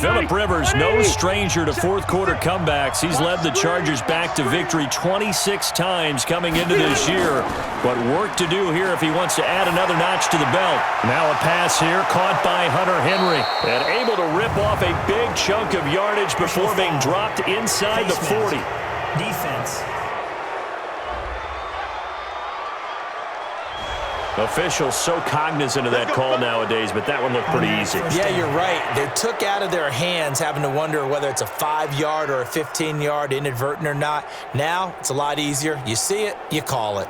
Phillip Rivers, no stranger to fourth-quarter comebacks. He's led the Chargers back to victory 26 times coming into this year. But work to do here if he wants to add another notch to the belt. Now a pass here caught by Hunter Henry. And able to rip off a big chunk of yardage before being dropped inside the 40. Defense. Officials so cognizant of that call nowadays, but that one looked pretty easy. Yeah, you're right. They took out of their hands having to wonder whether it's a 5-yard or a 15-yard inadvertent or not. Now, it's a lot easier. You see it, you call it.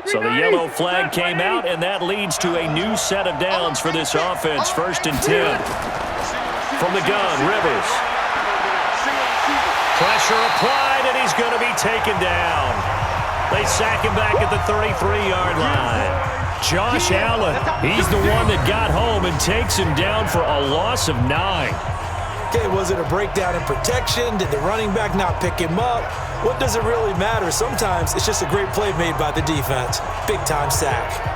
So the yellow flag came out, and that leads to a new set of downs for this offense. 1st and 10. From the gun, Rivers. Pressure applied, and he's going to be taken down. They sack him back at the 33-yard line. Josh Allen, he's the one that got home and takes him down for a loss of 9. Okay, was it a breakdown in protection? Did the running back not pick him up? What does it really matter? Sometimes it's just a great play made by the defense. Big-time sack.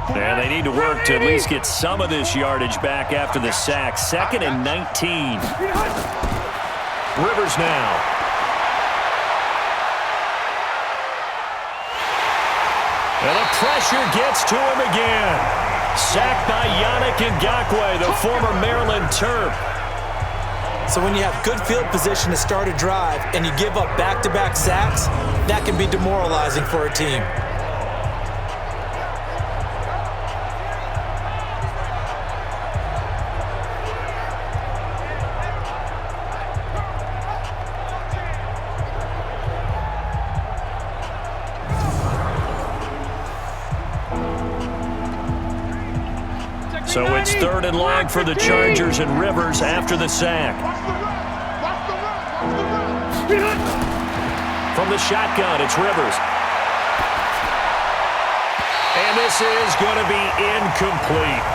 And they need to work to at least get some of this yardage back after the sack. 2nd and 19. Rivers now. And the pressure gets to him again. Sacked by Yannick Ngakoue, the former Maryland Terp. So when you have good field position to start a drive and you give up back-to-back sacks, that can be demoralizing for a team. So it's 3rd and long for the Chargers, and Rivers after the sack. From the shotgun, it's Rivers. And this is going to be incomplete.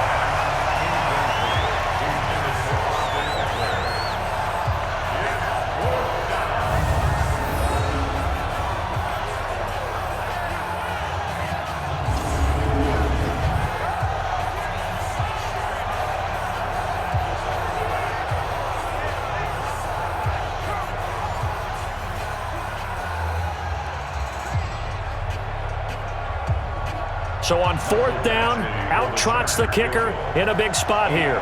So on 4th down, out trots the kicker in a big spot here.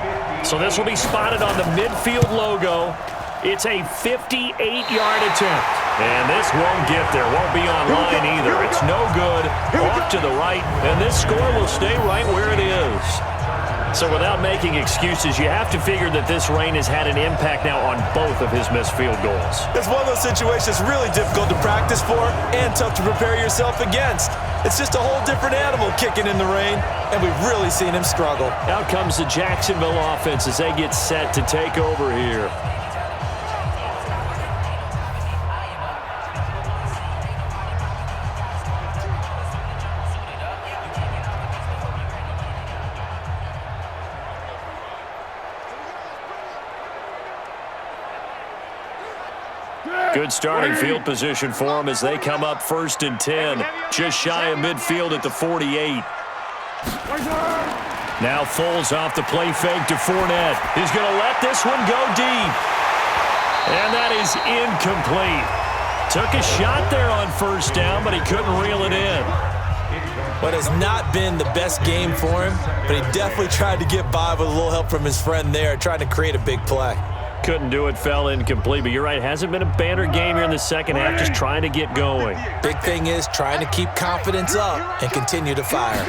So this will be spotted on the midfield logo. It's a 58-yard attempt. And this won't get there, won't be on line either. It's no good, off to the right, and this score will stay right where it is. So without making excuses, you have to figure that this rain has had an impact now on both of his missed field goals. It's one of those situations really difficult to practice for and tough to prepare yourself against. It's just a whole different animal kicking in the rain, and we've really seen him struggle. Out comes the Jacksonville offense as they get set to take over here. Good starting field position for them as they come up 1st and 10. Just shy of midfield at the 48. Now Foles off the play fake to Fournette. He's going to let this one go deep. And that is incomplete. Took a shot there on 1st down, but he couldn't reel it in. What has not been the best game for him, but he definitely tried to get by with a little help from his friend there, trying to create a big play. Couldn't do it, fell incomplete. But you're right, hasn't been a banner game here in the second half, just trying to get going. Big thing is trying to keep confidence up and continue to fire.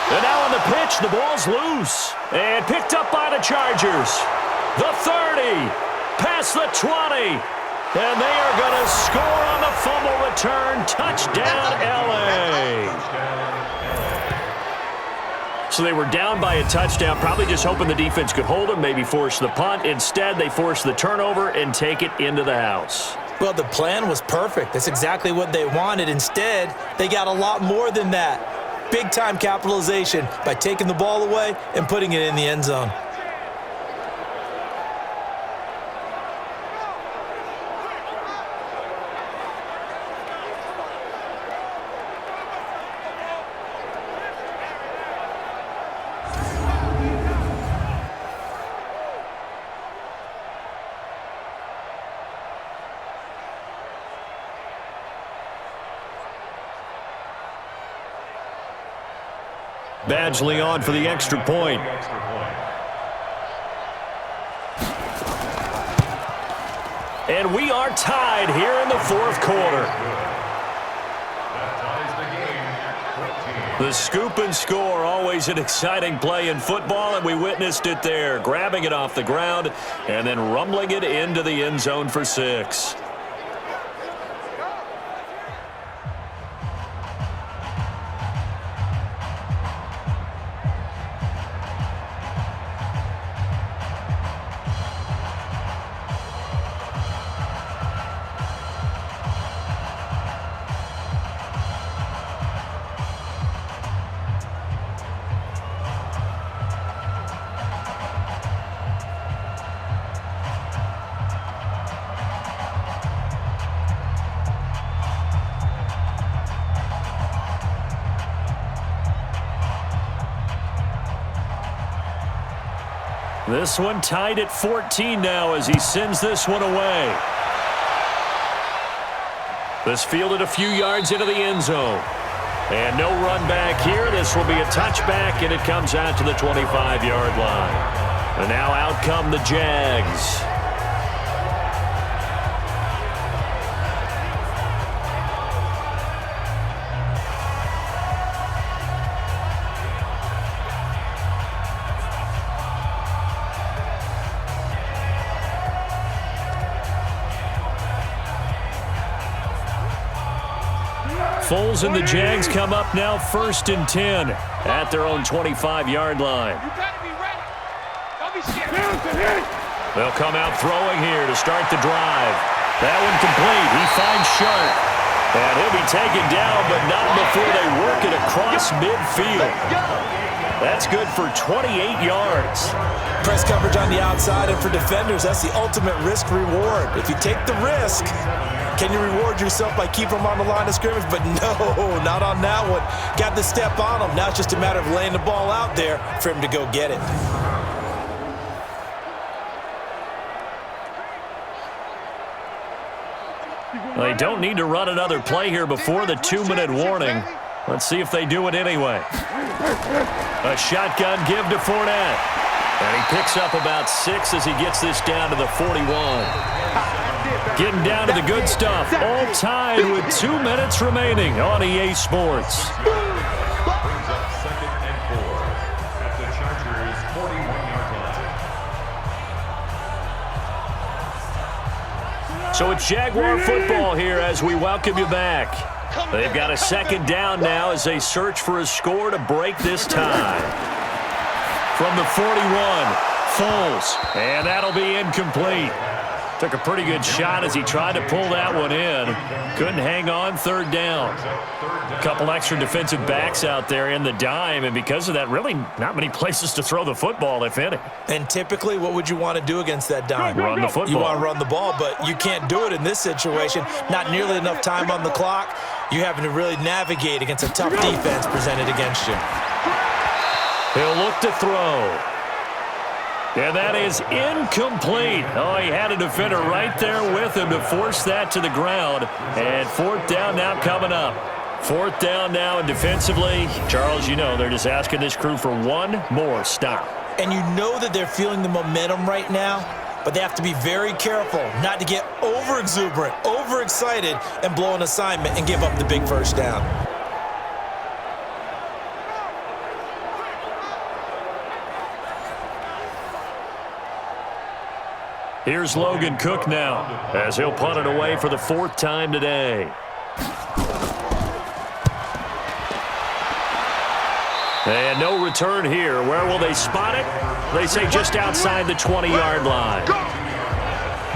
And now on the pitch, the ball's loose. And picked up by the Chargers. The 30, past the 20. And they are going to score on the fumble return. Touchdown, L.A. So they were down by a touchdown, probably just hoping the defense could hold them, maybe force the punt. Instead, they forced the turnover and take it into the house. Well, the plan was perfect. That's exactly what they wanted. Instead, they got a lot more than that. Big-time capitalization by taking the ball away and putting it in the end zone. Badgley on for the extra point. And we are tied here in the fourth quarter. The scoop and score, always an exciting play in football, and we witnessed it there, grabbing it off the ground and then rumbling it into the end zone for 6. This one tied at 14 now as he sends this one away. This fielded a few yards into the end zone. And no run back here. This will be a touchback, and it comes out to the 25-yard line. And now out come the Jags. Foles and the Jags come up now 1st and 10 at their own 25-yard line. You better be ready. Don't be scared. They'll come out throwing here to start the drive. That one complete. He finds Sharp. And he'll be taken down, but not before they work it across midfield. That's good for 28 yards. Press coverage on the outside, and for defenders, that's the ultimate risk-reward. If you take the risk, can you reward yourself by keeping them on the line of scrimmage? But no, not on that one. Got the step on them. Now it's just a matter of laying the ball out there for him to go get it. They don't need to run another play here before the 2-minute warning. Let's see if they do it anyway. A shotgun give to Fournette. And he picks up about 6 as he gets this down to the 41. Getting down to the good stuff. All tied with 2 minutes remaining on EA Sports. Brings up 2nd and 4 at the Chargers' 41-yard line. So it's Jaguar football here as we welcome you back. They've got a 2nd down now as they search for a score to break this tie. From the 41, Foles, and that'll be incomplete. Took a pretty good shot as he tried to pull that one in. Couldn't hang on, 3rd down. A couple extra defensive backs out there in the dime, and because of that, really not many places to throw the football, if any. And typically, what would you want to do against that dime? Run the football. You want to run the ball, but you can't do it in this situation. Not nearly enough time on the clock. You're having to really navigate against a tough defense presented against you. He'll look to throw. And that is incomplete. Oh, he had a defender right there with him to force that to the ground. And 4th down now coming up. 4th down now, and defensively, Charles, you know, they're just asking this crew for one more stop. And you know that they're feeling the momentum right now, but they have to be very careful not to get over-exuberant, over-excited, and blow an assignment and give up the big 1st down. Here's Logan Cook now as he'll punt it away for the 4th time today. And no return here. Where will they spot it? They say just outside the 20-yard line.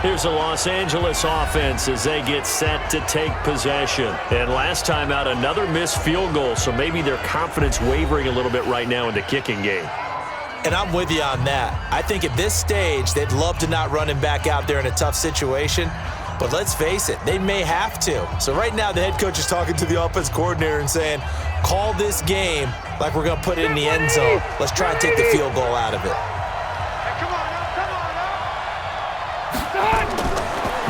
Here's the Los Angeles offense as they get set to take possession. And last time out, another missed field goal, so maybe their confidence wavering a little bit right now in the kicking game. And I'm with you on that. I think at this stage, they'd love to not run him back out there in a tough situation. But let's face it, they may have to. So right now, the head coach is talking to the offense coordinator and saying, call this game like we're going to put it in the end zone. Let's try and take the field goal out of it.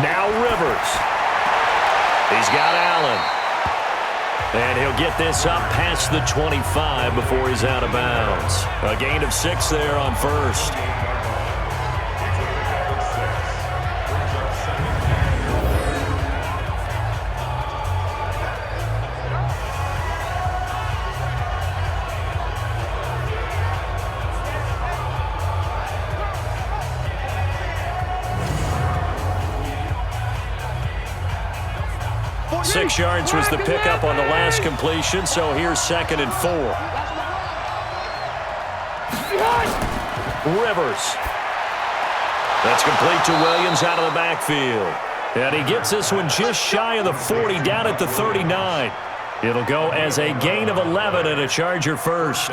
Now Rivers. He's got Allen. And he'll get this up past the 25 before he's out of bounds. A gain of 6 there on first. Six yards was the pickup on the last completion, so here's 2nd and 4. Rivers. That's complete to Williams out of the backfield. And he gets this one just shy of the 40, down at the 39. It'll go as a gain of 11 and a Charger first.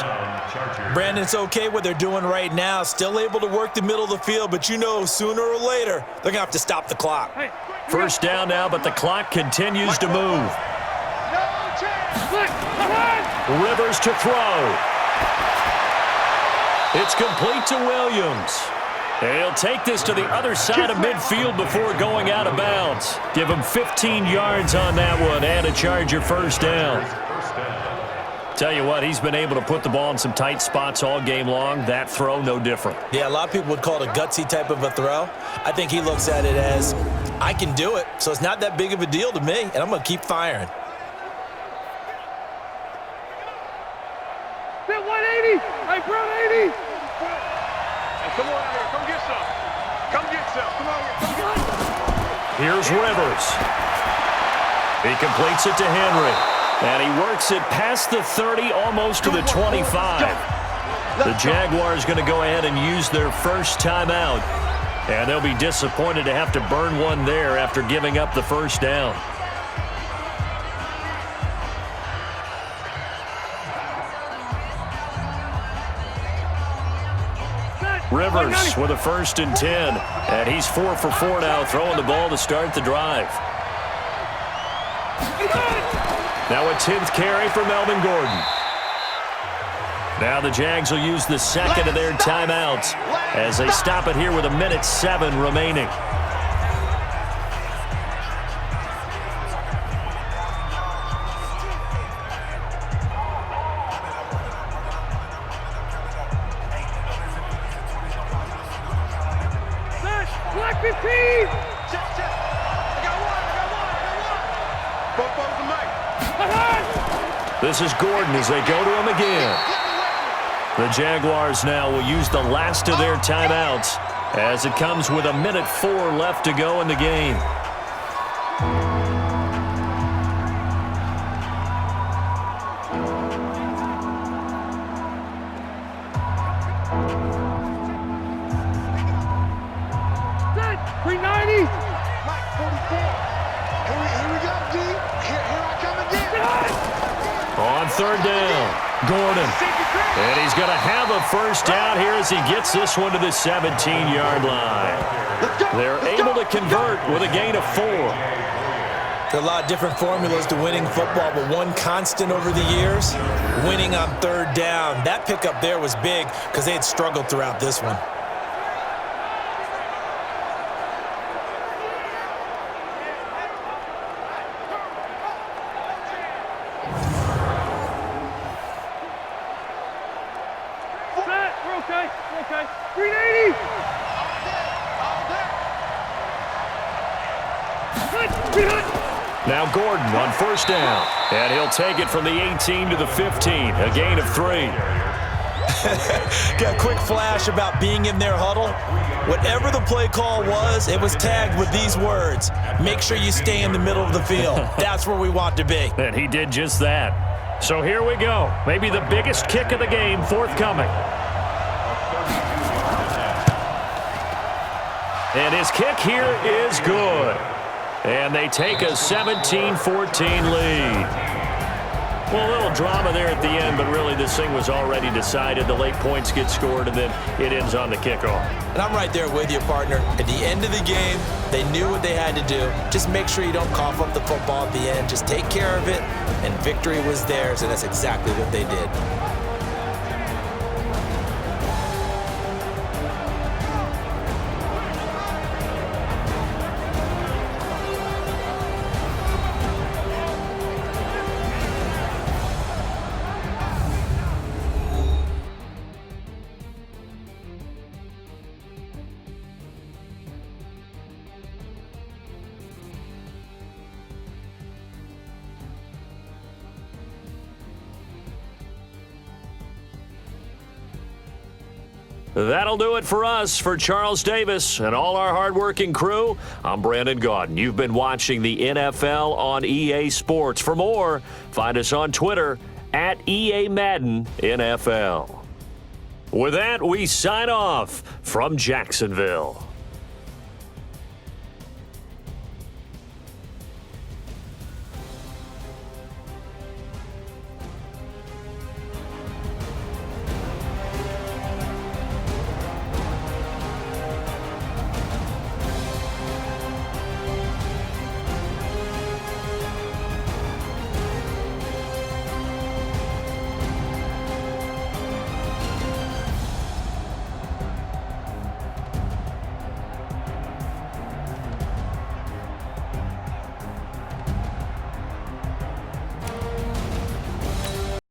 Brandon, it's okay what they're doing right now. Still able to work the middle of the field, but you know sooner or later they're going to have to stop the clock. First down now, but the clock continues to move. Rivers to throw. It's complete to Williams. He'll take this to the other side of midfield before going out of bounds. Give him 15 yards on that one and a Charger first down. Tell you what, he's been able to put the ball in some tight spots all game long. That throw, no different. Yeah, a lot of people would call it a gutsy type of a throw. I think he looks at it as, I can do it, so it's not that big of a deal to me, and I'm going to keep firing. Hit 180! Hey, Brown 80! Hey, come on out here. Come get some. Come get some. Come on here. Come get some. Here's Rivers. He completes it to Henry. And he works it past the 30, almost to the 25. The Jaguars going to go ahead and use their first timeout. And they'll be disappointed to have to burn one there after giving up the first down. Rivers with a 1st and 10. And he's 4 for 4 now, throwing the ball to start the drive. Now a 10th carry for Melvin Gordon. Now the Jags will use the second of their timeouts as they stop it here with 1:07 remaining. Black 15! This is Gordon as they go to him again. The Jaguars now will use the last of their timeouts as it comes with 1:04 left to go in the game. Set! 390! Mike, 44. Here we go, D. Here I come again. On 3rd down, Gordon. And he's going to have a first down here as he gets this one to the 17-yard line. They're able to convert with a gain of 4. There are a lot of different formulas to winning football, but one constant over the years, winning on 3rd down. That pickup there was big because they had struggled throughout this one. Okay. 380! Now Gordon on 1st down. And he'll take it from the 18 to the 15. A gain of 3. Got a quick flash about being in their huddle. Whatever the play call was, it was tagged with these words. Make sure you stay in the middle of the field. That's where we want to be. And he did just that. So here we go. Maybe the biggest kick of the game forthcoming. And his kick here is good. And they take a 17-14 lead. Well, a little drama there at the end, but really this thing was already decided. The late points get scored, and then it ends on the kickoff. And I'm right there with you, partner. At the end of the game, they knew what they had to do. Just make sure you don't cough up the football at the end. Just take care of it, and victory was theirs, and that's exactly what they did. That'll do it for us. For Charles Davis and all our hardworking crew, I'm Brandon Gaudin. You've been watching the NFL on EA Sports. For more, find us on Twitter at EA Madden NFL. With that, we sign off from Jacksonville.